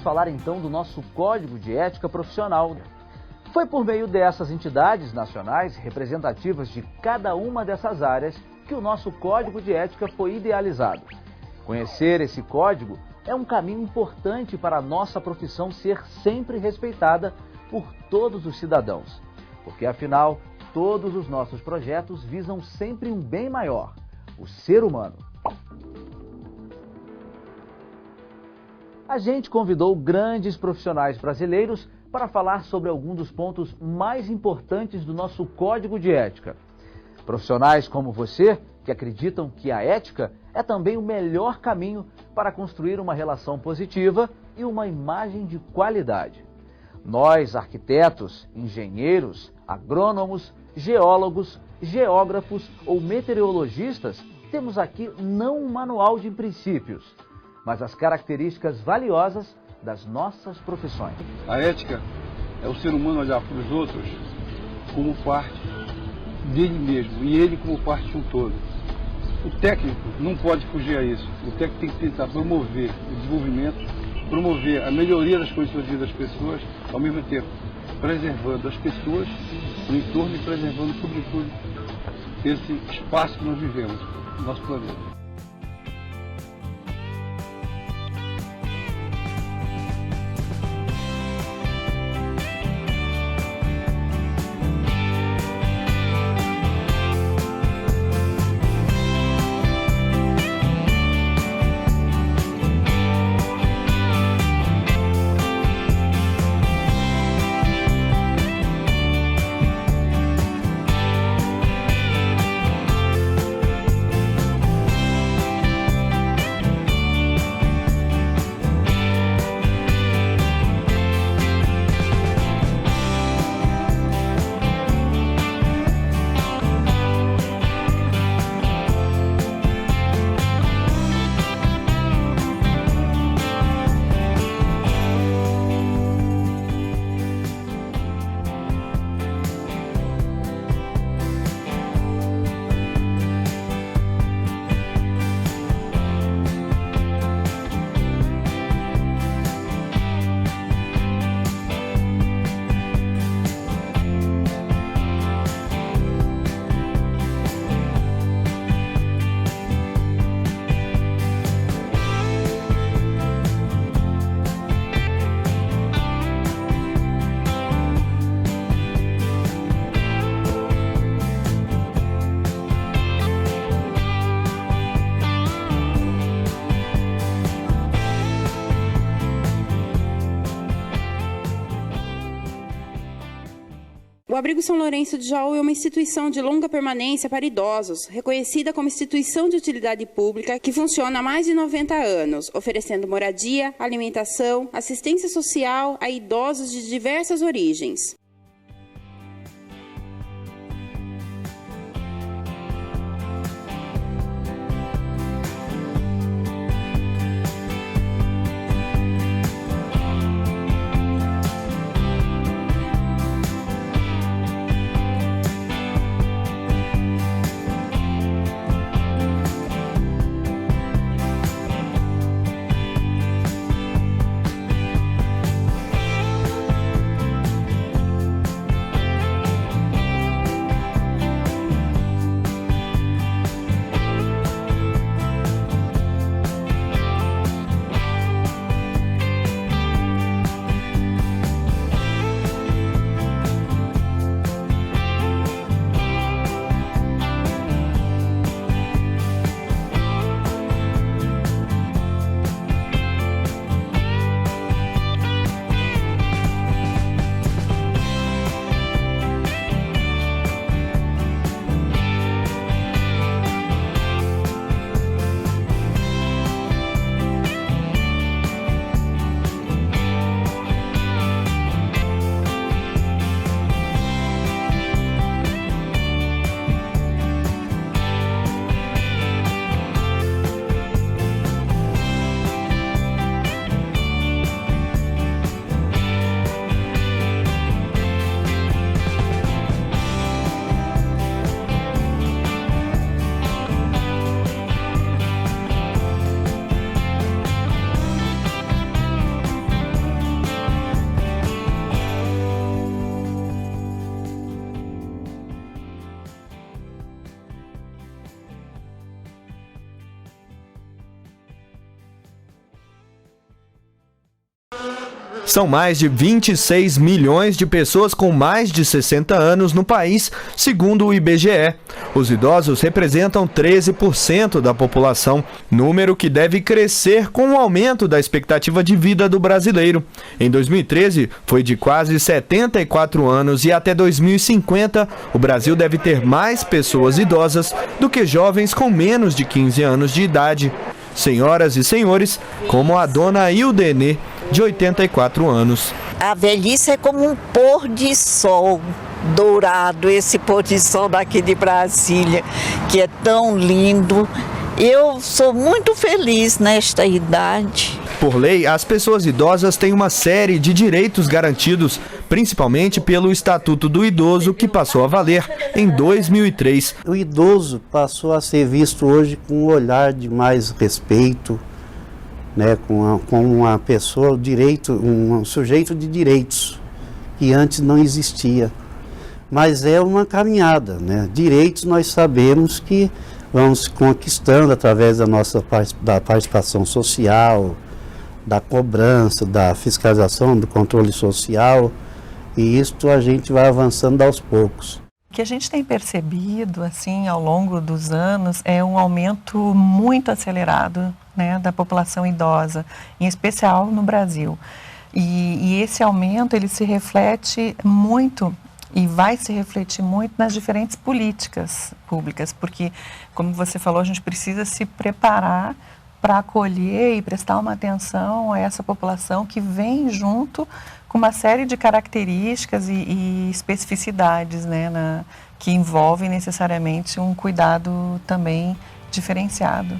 Vamos falar então do nosso Código de Ética Profissional. Foi por meio dessas entidades nacionais representativas de cada uma dessas áreas que o nosso Código de Ética foi idealizado. Conhecer esse código é um caminho importante para a nossa profissão ser sempre respeitada por todos os cidadãos, porque afinal, todos os nossos projetos visam sempre um bem maior, o ser humano. A gente convidou grandes profissionais brasileiros para falar sobre alguns dos pontos mais importantes do nosso Código de Ética. Profissionais como você, que acreditam que a ética é também o melhor caminho para construir uma relação positiva e uma imagem de qualidade. Nós, arquitetos, engenheiros, agrônomos, geólogos, geógrafos ou meteorologistas, temos aqui não um manual de princípios, mas as características valiosas das nossas profissões. A ética é o ser humano olhar para os outros como parte dele mesmo e ele como parte de um todo. O técnico não pode fugir a isso. O técnico tem que tentar promover o desenvolvimento, promover a melhoria das condições de vida das pessoas, ao mesmo tempo preservando as pessoas, o entorno e preservando, sobretudo, esse espaço que nós vivemos, o nosso planeta. Abrigo São Lourenço de Jaú é uma instituição de longa permanência para idosos, reconhecida como instituição de utilidade pública que funciona há mais de 90 anos, oferecendo moradia, alimentação, assistência social a idosos de diversas origens. São mais de 26 milhões de pessoas com mais de 60 anos no país, segundo o IBGE. Os idosos representam 13% da população, número que deve crescer com o aumento da expectativa de vida do brasileiro. Em 2013, foi de quase 74 anos e até 2050, o Brasil deve ter mais pessoas idosas do que jovens com menos de 15 anos de idade. Senhoras e senhores, como a dona Ildenê, de 84 anos. A velhice é como um pôr de sol dourado, esse pôr de sol daqui de Brasília, que é tão lindo. Eu sou muito feliz nesta idade. Por lei, as pessoas idosas têm uma série de direitos garantidos, principalmente pelo Estatuto do Idoso, que passou a valer em 2003. O idoso passou a ser visto hoje com um olhar de mais respeito, né, com uma pessoa, um sujeito de direitos, que antes não existia. Mas é uma caminhada, né? Direitos nós sabemos que vamos conquistando através da participação social, da cobrança, da fiscalização, do controle social, e isto a gente vai avançando aos poucos. O que a gente tem percebido, assim, ao longo dos anos, é um aumento muito acelerado, né, da população idosa, em especial no Brasil. E esse aumento, ele se reflete muito e vai se refletir muito nas diferentes políticas públicas, porque, como você falou, a gente precisa se preparar para acolher e prestar uma atenção a essa população que vem junto com uma série de características e especificidades, né, que envolvem necessariamente um cuidado também diferenciado.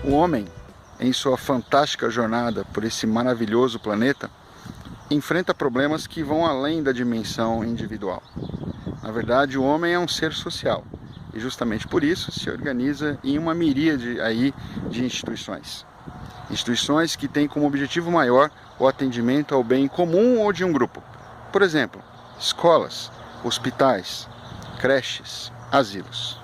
O homem, em sua fantástica jornada por esse maravilhoso planeta, enfrenta problemas que vão além da dimensão individual. Na verdade, o homem é um ser social e justamente por isso se organiza em uma miríade aí de instituições. Instituições que têm como objetivo maior o atendimento ao bem comum ou de um grupo. Por exemplo, escolas, hospitais, creches, asilos.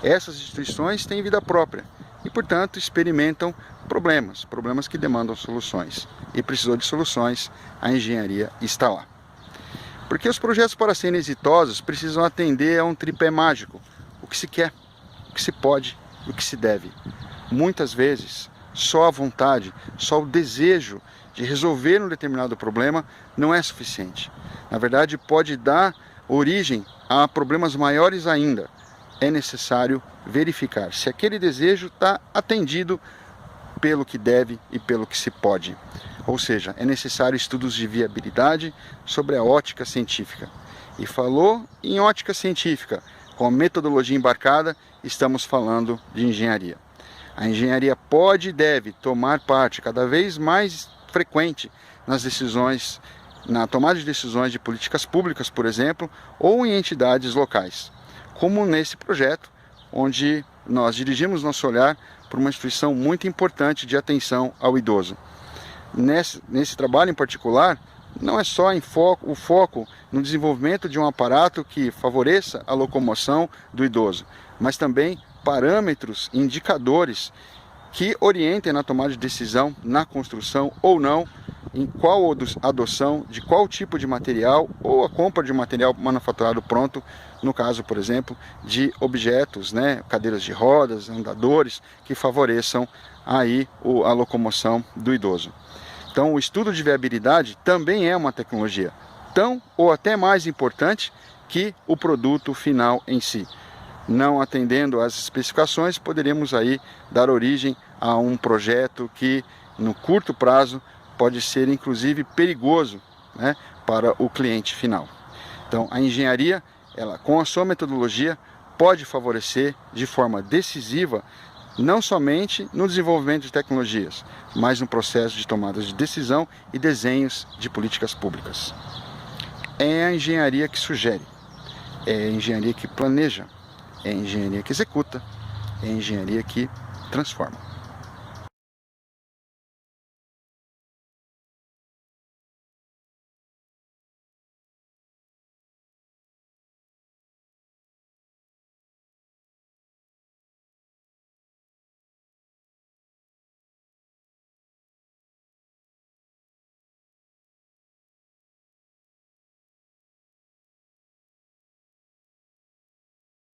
Essas instituições têm vida própria e, portanto, experimentam problemas que demandam soluções. E precisou de soluções, a engenharia está lá. Porque os projetos, para serem exitosos, precisam atender a um tripé mágico: o que se quer, o que se pode, o que se deve. Muitas vezes, só a vontade, só o desejo de resolver um determinado problema não é suficiente. Na verdade, pode dar origem a problemas maiores ainda. É necessário verificar se aquele desejo está atendido pelo que deve e pelo que se pode. Ou seja, é necessário estudos de viabilidade sobre a ótica científica. E falou em ótica científica, com a metodologia embarcada, estamos falando de engenharia. A engenharia pode e deve tomar parte cada vez mais frequente nas decisões, na tomada de decisões de políticas públicas, por exemplo, ou em entidades locais, como nesse projeto, onde nós dirigimos nosso olhar para uma instituição muito importante de atenção ao idoso. Nesse trabalho em particular, não é só o foco no desenvolvimento de um aparato que favoreça a locomoção do idoso, mas também parâmetros, indicadores que orientem na tomada de decisão, na construção ou não, em qual adoção de qual tipo de material ou a compra de material manufaturado pronto, no caso, por exemplo, de objetos, cadeiras de rodas, andadores, que favoreçam aí a locomoção do idoso. Então, o estudo de viabilidade também é uma tecnologia, tão ou até mais importante que o produto final em si. Não atendendo às especificações, poderemos aí dar origem a um projeto que, no curto prazo, pode ser inclusive perigoso, para o cliente final. Então, a engenharia, ela, com a sua metodologia, pode favorecer de forma decisiva não somente no desenvolvimento de tecnologias, mas no processo de tomadas de decisão e desenhos de políticas públicas. É a engenharia que sugere, é a engenharia que planeja, é a engenharia que executa, é a engenharia que transforma.